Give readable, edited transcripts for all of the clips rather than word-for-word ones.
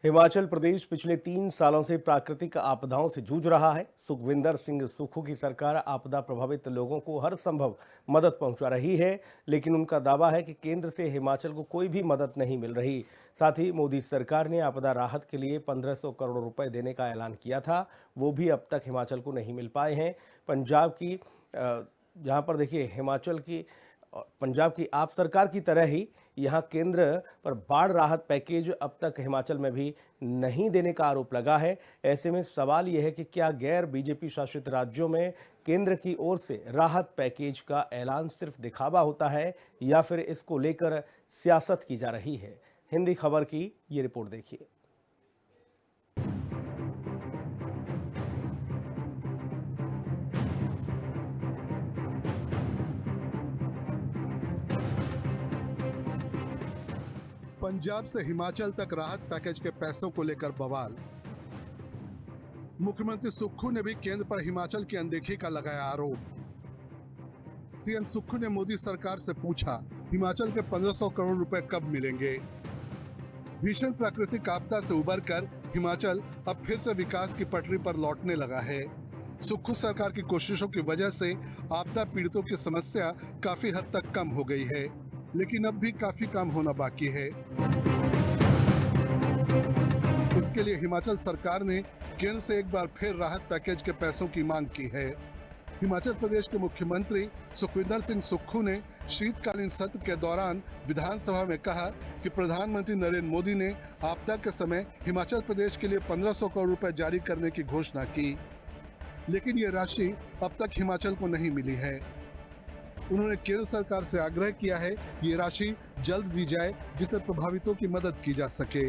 हिमाचल प्रदेश पिछले 3 सालों से प्राकृतिक आपदाओं से जूझ रहा है। सुखविंदर सिंह सुक्खू की सरकार आपदा प्रभावित लोगों को हर संभव मदद पहुंचा रही है, लेकिन उनका दावा है कि केंद्र से हिमाचल को कोई भी मदद नहीं मिल रही। साथ ही मोदी सरकार ने आपदा राहत के लिए 1500 करोड़ रुपए देने का ऐलान किया था, वो भी अब तक हिमाचल को नहीं मिल पाए हैं। पंजाब की जहां पर देखिए पंजाब की आप सरकार की तरह ही यहां केंद्र पर बाढ़ राहत पैकेज अब तक हिमाचल में भी नहीं देने का आरोप लगा है। ऐसे में सवाल यह है कि क्या गैर बीजेपी शासित राज्यों में केंद्र की ओर से राहत पैकेज का ऐलान सिर्फ दिखावा होता है या फिर इसको लेकर सियासत की जा रही है। हिंदी खबर की ये रिपोर्ट देखिए। पंजाब से हिमाचल तक राहत पैकेज के पैसों को लेकर बवाल। मुख्यमंत्री सुक्खू ने भी केंद्र पर हिमाचल की अनदेखी का लगाया आरोप। सीएम सुक्खू ने मोदी सरकार से पूछा, हिमाचल के 1500 करोड़ रुपए कब मिलेंगे? भीषण प्राकृतिक आपदा से उबरकर हिमाचल अब फिर से विकास की पटरी पर लौटने लगा है। सुक्खू सरकार की कोशिशों की वजह से आपदा पीड़ितों की समस्या काफी हद तक कम हो गई है, लेकिन अब भी काफी काम होना बाकी है। इसके लिए हिमाचल सरकार ने केंद्र से एक बार फिर राहत पैकेज के पैसों की मांग की है। हिमाचल प्रदेश के मुख्यमंत्री सुखविंदर सिंह सुक्खू ने शीतकालीन सत्र के दौरान विधानसभा में कहा कि प्रधानमंत्री नरेंद्र मोदी ने आपदा के समय हिमाचल प्रदेश के लिए 1500 करोड़ रुपए जारी करने की घोषणा की, लेकिन ये राशि अब तक हिमाचल को नहीं मिली है। उन्होंने केंद्र सरकार से आग्रह किया है ये राशि जल्द दी जाए, जिससे प्रभावितों की मदद की जा सके।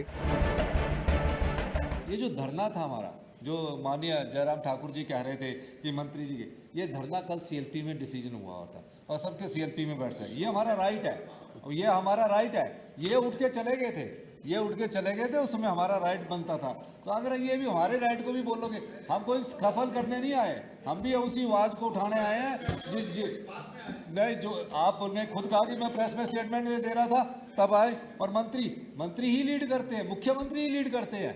ये जो धरना था हमारा, जो माननीय जयराम ठाकुर जी कह रहे थे कि मंत्री जी के, ये धरना कल सीएलपी में डिसीजन हुआ होता और सबके सीएलपी में बैठ सके। ये हमारा राइट है, ये हमारा राइट है। ये उठ के चले गए थे, उसमें हमारा राइट बनता था। तो अगर ये भी हमारे राइट को भी बोलोगे, हम कोई स्कफल करने नहीं आए, हम भी उसी आवाज को उठाने आए हैं। नहीं, जो आपने खुद कहा कि मैं प्रेस में स्टेटमेंट दे रहा था तब आए, और मंत्री ही लीड करते हैं, मुख्यमंत्री ही लीड करते हैं,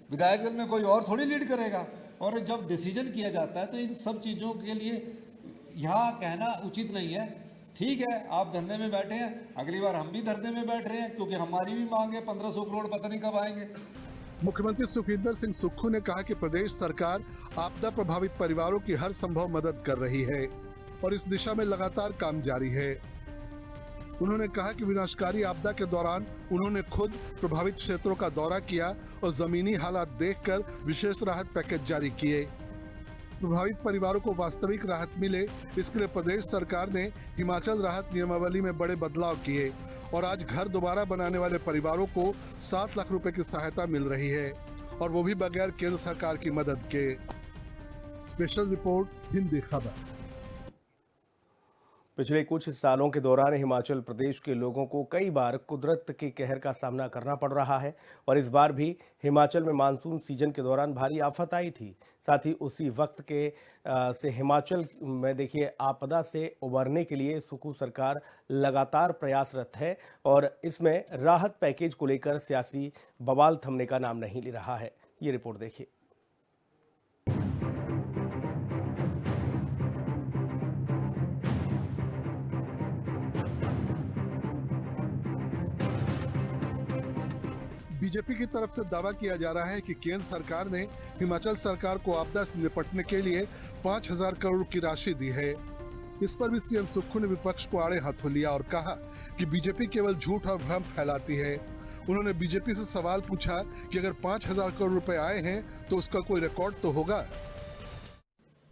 विधायक दल में कोई और थोड़ी लीड करेगा। और जब डिसीजन किया जाता है तो इन सब चीज़ों के लिए यहाँ कहना उचित नहीं है। ठीक है, आप धरने में बैठे हैं, अगली बार हम भी धरने में बैठ रहे हैं, क्योंकि हमारी भी मांग है। 1500 करोड़ पता नहीं कब आएंगे। मुख्यमंत्री सुखविंदर सिंह सुक्खू ने कहा कि प्रदेश सरकार आपदा प्रभावित परिवारों की हर संभव मदद कर रही है और इस दिशा में लगातार काम जारी है। उन्होंने कहा कि विनाशकारी आपदा के दौरान उन्होंने खुद प्रभावित क्षेत्रों का दौरा किया और जमीनी हालात देखकर विशेष राहत पैकेज जारी किए। प्रभावित परिवारों को वास्तविक राहत मिले, इसके लिए प्रदेश सरकार ने हिमाचल राहत नियमावली में बड़े बदलाव किए और आज घर दोबारा बनाने वाले परिवारों को 7 लाख रुपए की सहायता मिल रही है, और वो भी बगैर केंद्र सरकार की मदद के। स्पेशल रिपोर्ट, हिंदी खबर। पिछले कुछ सालों के दौरान हिमाचल प्रदेश के लोगों को कई बार कुदरत के कहर का सामना करना पड़ रहा है और इस बार भी हिमाचल में मानसून सीजन के दौरान भारी आफत आई थी। साथ ही उसी वक्त से हिमाचल में देखिए आपदा से उबरने के लिए सुक्खू सरकार लगातार प्रयासरत है और इसमें राहत पैकेज को लेकर सियासी बवाल थमने का नाम नहीं ले रहा है। ये रिपोर्ट देखिए। बीजेपी की तरफ से दावा किया जा रहा है कि केंद्र सरकार ने हिमाचल सरकार को आपदा से निपटने के लिए 5000 करोड़ की राशि दी है। इस पर भी सीएम सुक्खू ने विपक्ष को आड़े हाथों लिया और कहा कि बीजेपी केवल झूठ और भ्रम फैलाती है। उन्होंने बीजेपी से सवाल पूछा कि अगर 5000 करोड़ रुपए आए हैं तो उसका कोई रिकॉर्ड तो होगा।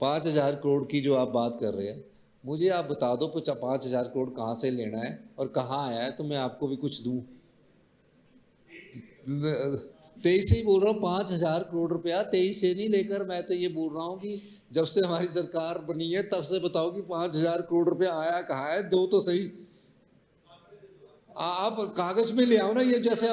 5000 करोड़ की जो आप बात कर रहे हैं, मुझे आप बता दो 5000 करोड़ कहाँ से लेना है और कहाँ आया है, तो मैं आपको भी कुछ दूं। 23 से ही बोल रहा हूँ, 5000 करोड़ रुपया 23 से नहीं लेकर, मैं तो ये बोल रहा हूँ कि जब से हमारी सरकार बनी है तब से बताओ कि 5000 करोड़ रुपया आया कहाँ है, दो तो सही। आप कागज में ले आओ ना। ये जैसे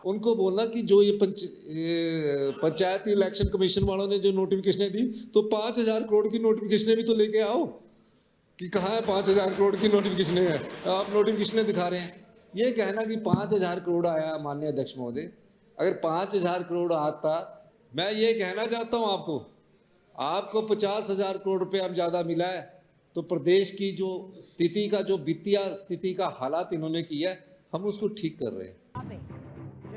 उनको बोलना कि जो ये पंचायती इलेक्शन कमीशन वालों ने जो नोटिफिकेशन दी, तो 5000 करोड़ की नोटिफिकेशन भी तो लेके आओ कि कहाँ है 5000 करोड़ की नोटिफिकेशन है। आप नोटिफिकेशन दिखा रहे हैं। ये कहना कि 5000 करोड़ आया, माननीय अध्यक्ष महोदय, अगर 5,000 करोड़ आता, मैं ये कहना चाहता हूँ आपको 50,000 करोड़ रुपया ज्यादा मिला है, तो प्रदेश की जो स्थिति का, जो वित्तीय स्थिति का हालात इन्होंने किया है, हम उसको ठीक कर रहे हैं।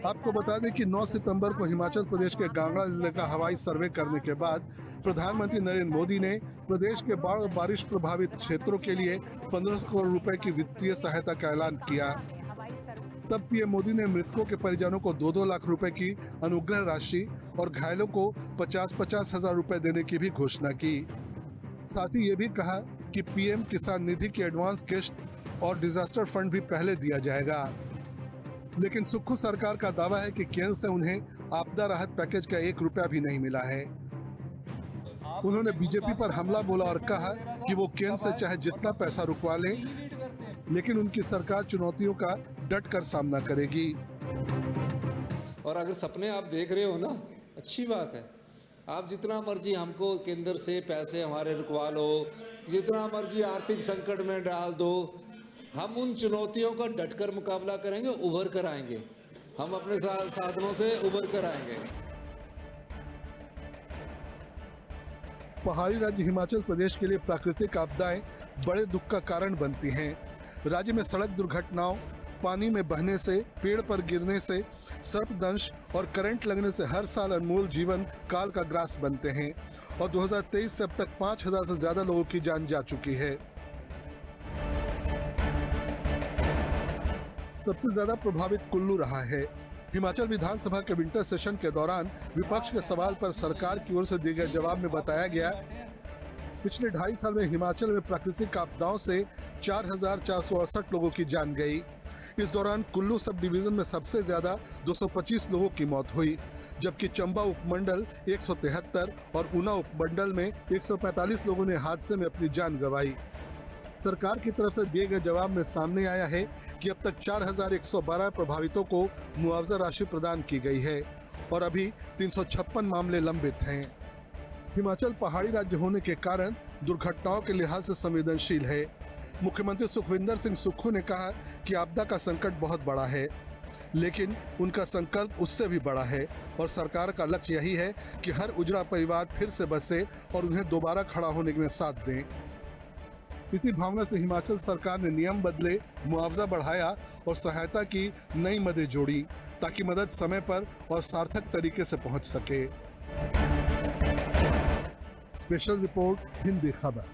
आपको बता दें कि 9 सितंबर को हिमाचल प्रदेश के कांगड़ा जिले का हवाई सर्वे करने के बाद प्रधानमंत्री नरेंद्र मोदी ने प्रदेश के बाढ़ और बारिश प्रभावित क्षेत्रों के लिए 1500 करोड़ रुपए की वित्तीय सहायता का ऐलान किया। तब पीएम मोदी ने मृतकों के परिजनों को 2-2 लाख रुपए की अनुग्रह राशि और घायलों को 50-50 हजार रुपए देने की भी घोषणा की। साथ ही ये भी कहा कि पीएम किसान निधि की एडवांस किस्त और डिजास्टर फंड भी पहले दिया जाएगा। लेकिन सुक्खू सरकार का दावा है कि केंद्र से उन्हें आपदा राहत पैकेज का 1 रुपया भी नहीं मिला है। उन्होंने बीजेपी पर हमला बोला और कहा कि वो केंद्र से चाहे जितना पैसा रुकवा लें, लेकिन उनकी सरकार चुनौतियों का डट कर सामना करेगी। और अगर सपने आप देख रहे हो ना, अच्छी बात है, आप जितना मर्जी हमको केंद्र से पैसे हमारे रुकवा लो, जितना मर्जी आर्थिक संकट में डाल दो, हम उन चुनौतियों का डटकर मुकाबला करेंगे, उभर कर आएंगे, हम अपने साधनों से उभर कर आएंगे। पहाड़ी राज्य हिमाचल प्रदेश के लिए प्राकृतिक आपदाएं बड़े दुख का कारण बनती हैं। राज्य में सड़क दुर्घटनाओं, पानी में बहने से, पेड़ पर गिरने से, सर्पदंश और करंट लगने से हर साल अनमोल जीवन काल का ग्रास बनते हैं और 2023 से अब तक 5,000 से ज्यादा लोगों की जान जा चुकी है। सबसे ज्यादा प्रभावित कुल्लू रहा है। हिमाचल विधानसभा के विंटर सेशन के दौरान विपक्ष के सवाल पर सरकार की ओर से दिए गए जवाब में बताया गया, पिछले 2.5 साल में हिमाचल में प्राकृतिक आपदाओं से 4,468 लोगों की जान गई। इस दौरान कुल्लू सब डिवीजन में सबसे ज्यादा 225 लोगों की मौत हुई, जबकि चंबा उपमंडल 173 और ऊना उपमंडल में 145 लोगों ने हादसे में अपनी जान गंवाई। सरकार की तरफ से दिए गए जवाब में सामने आया है कि अब तक 4,112 प्रभावितों को मुआवजा राशि प्रदान की गई है और अभी 356 मामले लंबित हैं। हिमाचल पहाड़ी राज्य होने के कारण दुर्घटनाओं के लिहाज से संवेदनशील है। मुख्यमंत्री सुखविंदर सिंह सुक्खू ने कहा कि आपदा का संकट बहुत बड़ा है, लेकिन उनका संकल्प उससे भी बड़ा है और सरकार का लक्ष्य यही है कि हर उजड़ा परिवार फिर से बसे और उन्हें दोबारा खड़ा होने में साथ दें। इसी भावना से हिमाचल सरकार ने नियम बदले, मुआवजा बढ़ाया और सहायता की नई मदें जोड़ी ताकि मदद समय पर और सार्थक तरीके से पहुंच सके। स्पेशल रिपोर्ट, हिंदी खबर।